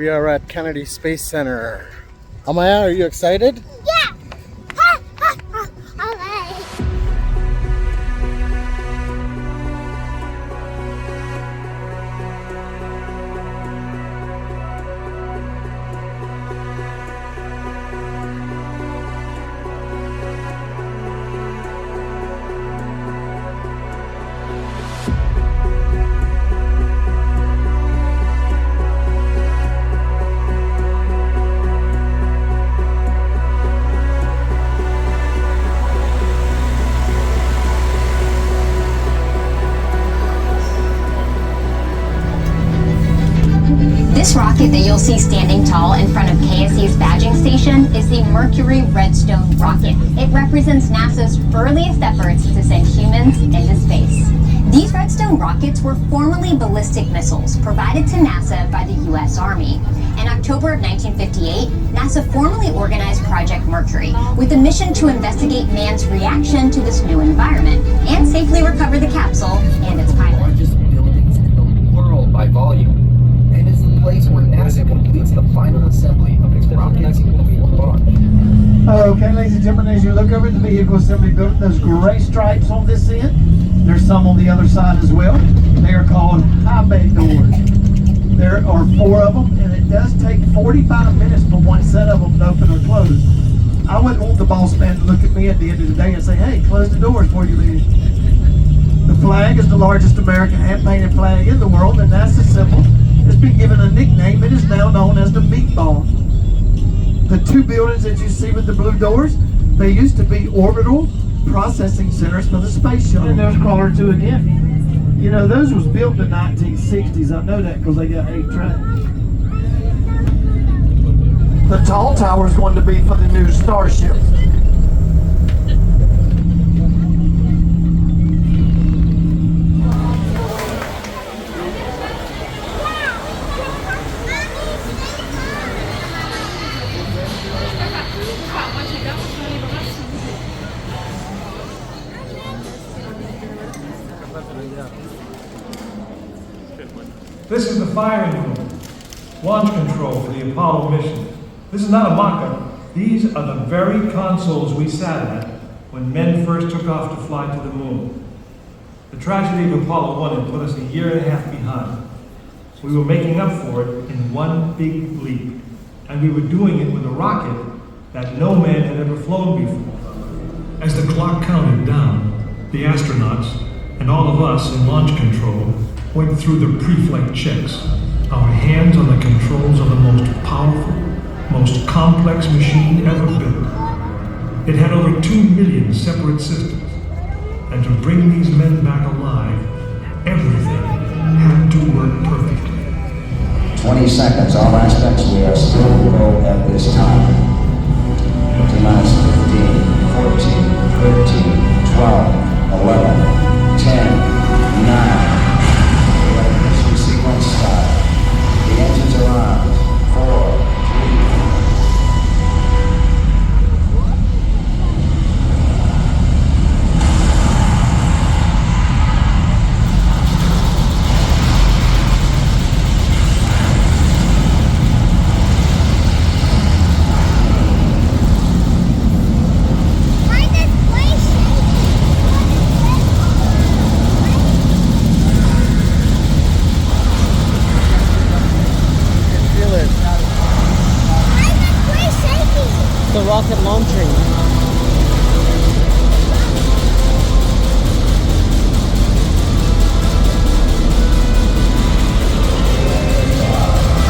We are at Kennedy Space Center. Amaya, are you excited? Yeah! Ha, ha, ha. Okay. This rocket that you'll see standing tall in front of KSC's badging station is the Mercury Redstone rocket. It represents NASA's earliest efforts to send humans into space. These Redstone rockets were formerly ballistic missiles provided to NASA by the U.S. Army. In October of 1958, NASA formally organized Project Mercury with a mission to investigate man's reaction to this new environment and safely recover the capsule and its pilot. Largest buildings in the world by volume, and is the place where NASA completes the final assembly of its rockets before launch. Okay, ladies and gentlemen, as you look over at the vehicle assembly building, those gray stripes on this end, there's some on the other side as well. They are called high bay doors. There are 4 of them, and it does take 45 minutes for one set of them to open or close. I wouldn't want the boss man to look at me at the end of the day and say, hey, close the doors before you leave. The flag is the largest American hand-painted flag in the world, and that's the symbol. It's been given a nickname. It is now known as the meatball. The 2 buildings that you see with the blue doors, they used to be orbital processing centers for the Space Shuttle. And there's Crawler 2 again. You know, those was built in the 1960s. I know that because they got 8 tracks. The tall tower is going to be for the new Starship. This is the firing room, launch control for the Apollo mission. This is not a mock-up. These are the very consoles we sat at when men first took off to fly to the moon. The tragedy of Apollo 1 had put us a year and a half behind. We were making up for it in one big leap, and we were doing it with a rocket that no man had ever flown before. As the clock counted down, the astronauts and all of us in launch control went through the pre-flight checks. Our hands on the controls of the most powerful, most complex machine ever built. It had over 2 million separate systems. And to bring these men back alive, everything had to work perfectly. 20 seconds, all aspects, we are still low at this time. 15, 14, 13, 12, 11, 10, 9. Sequence start. The engines are on. 4, The rocket launching.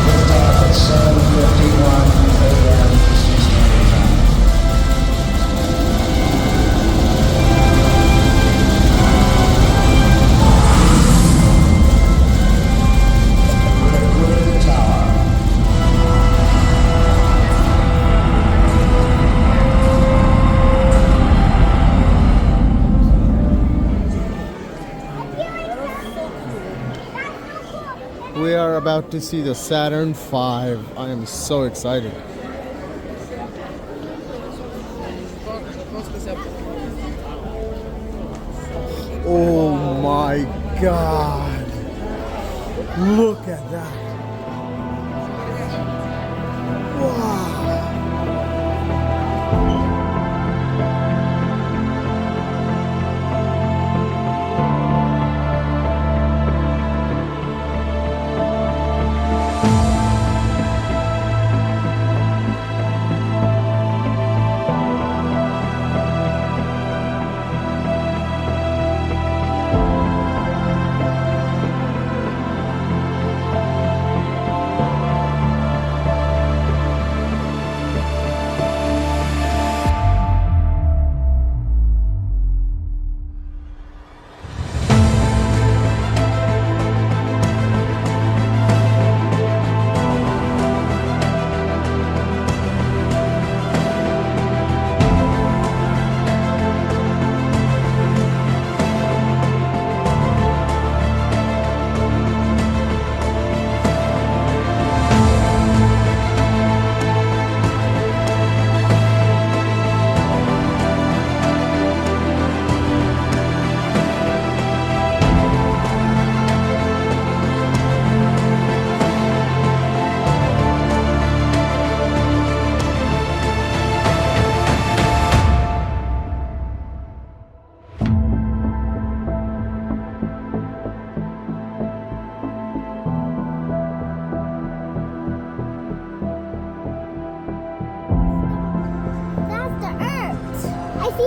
liftoff at 7:51 a.m. Eastern Standard Time. We're good at the tower. We are about to see the Saturn V. I am so excited. Oh my God. Look at that.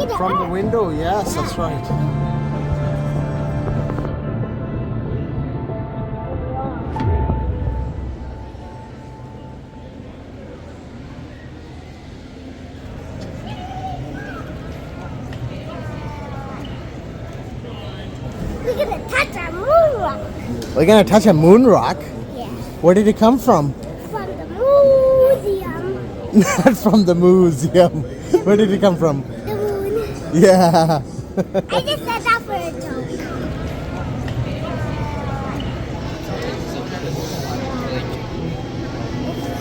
see the From the Earth. window, yes, that's right. We're gonna touch a moon rock. We're gonna touch a moon rock. Yeah. Where did it come from? From the museum. Not from the museum. Where did it come from? The moon. Yeah. I just said that for a joke.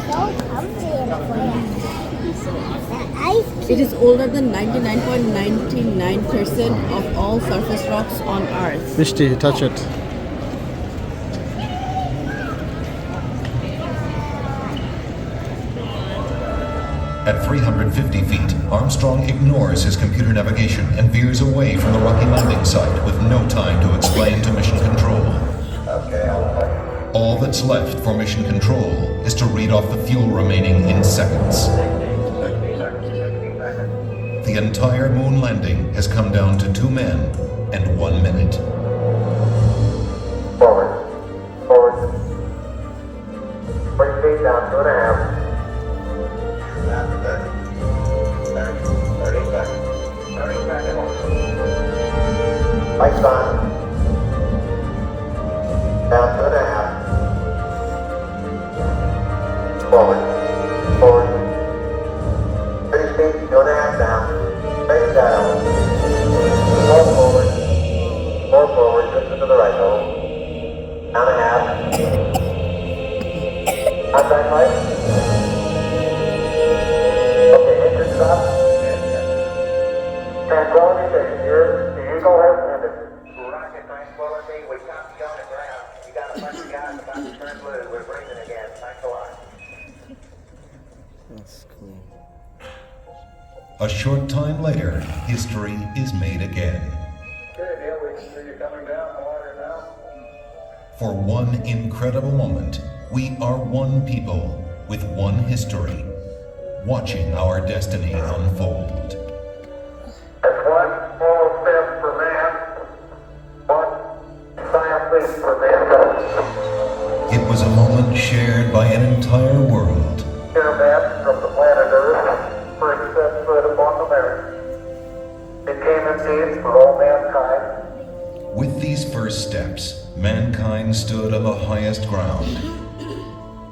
So comfy in a way. That ice It is older than 99.99% of all surface rocks on Earth. Mishti, touch it. At 350 feet, Armstrong ignores his computer navigation and veers away from the rocky landing site with no time to explain to Mission Control. All that's left for Mission Control is to read off the fuel remaining in seconds. The entire moon landing has come down to 2 men and 1 minute. Forward. Forward. 20 feet down, 2.5. 30 seconds. 30 seconds. Lights on. Down 2.5. Forward. Forward. 30 feet, 2.5 down. 30 down. 4 forward. 4 forward, just to the right hole. Down 1/2. Outside light. Okay, engine stop. Tranquility Base here. The Eagle has ended. Rocket Tranquility, we copy on the ground. You got a bunch of guys about to turn blue. We're breathing again. Thanks a lot. That's cool. A short time later, history is made again. Okay, Neil, we can see you coming down the water now. For one incredible moment, we are one people with one history, watching our destiny unfold. That's one small step for man, one giant leap for mankind. It was a moment shared by an entire world. Here, man, from the planet Earth, first set foot upon the Earth. It came indeed for all mankind. With these first steps, mankind stood on the highest ground,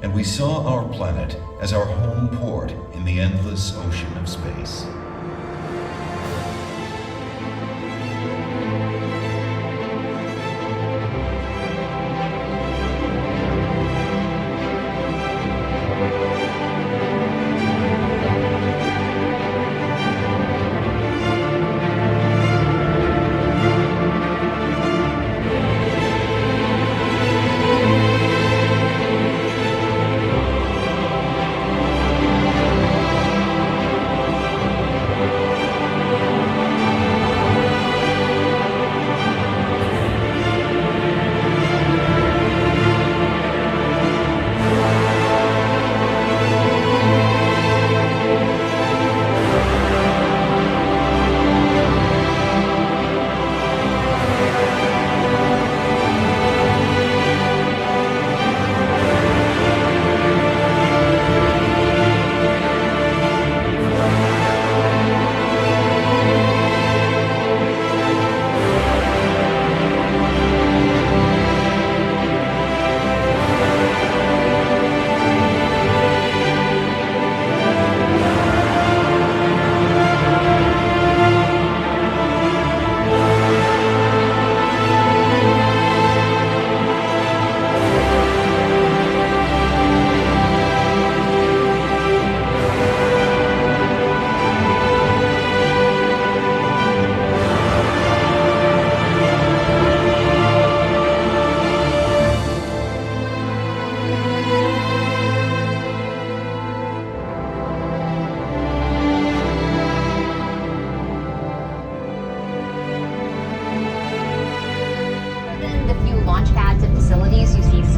and we saw our planet as our home port in the endless ocean of space.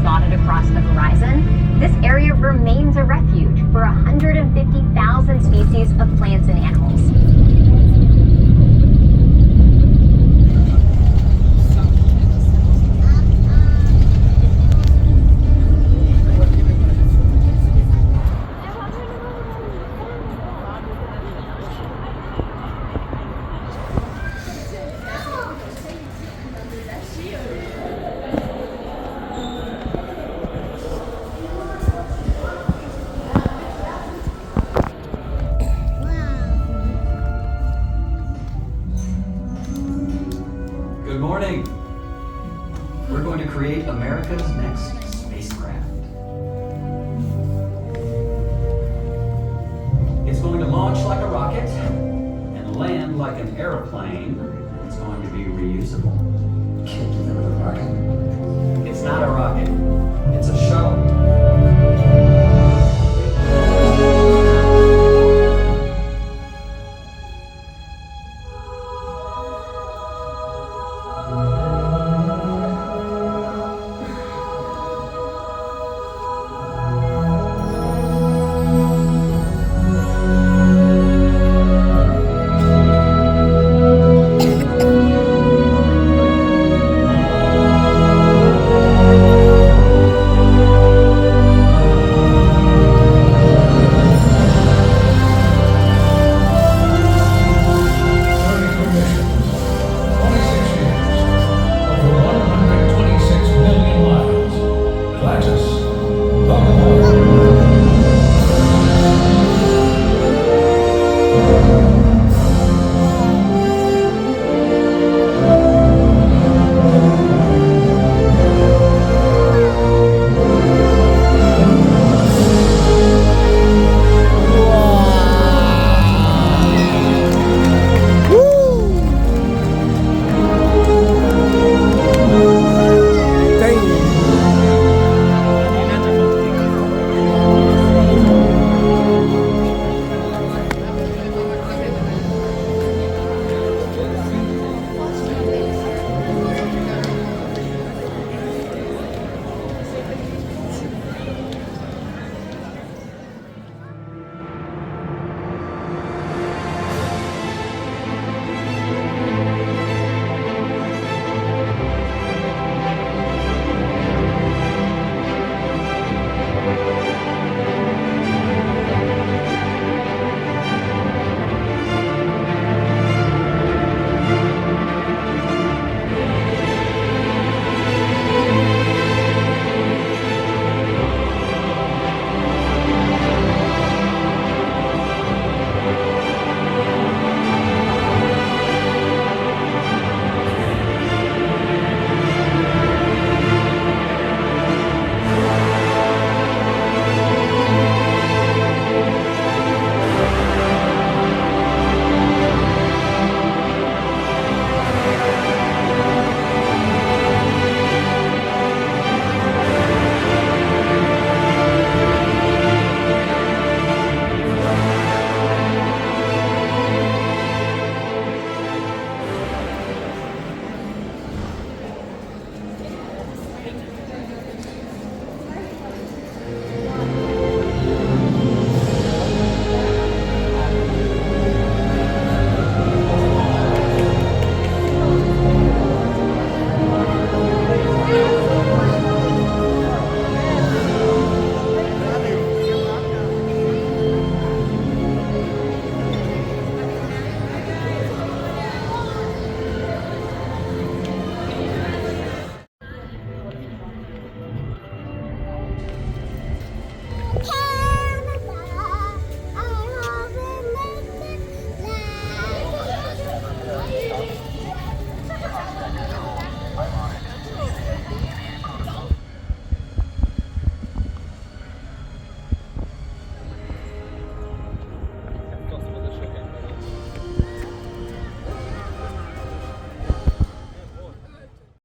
spotted across the horizon, this area remains a refuge for 150,000 species of plants and animals. morning. We're going to create America's next spacecraft. It's going to launch like a rocket and land like an airplane. It's going to be reusable. Can't do that with a rocket. It's not a rocket. It's a shuttle.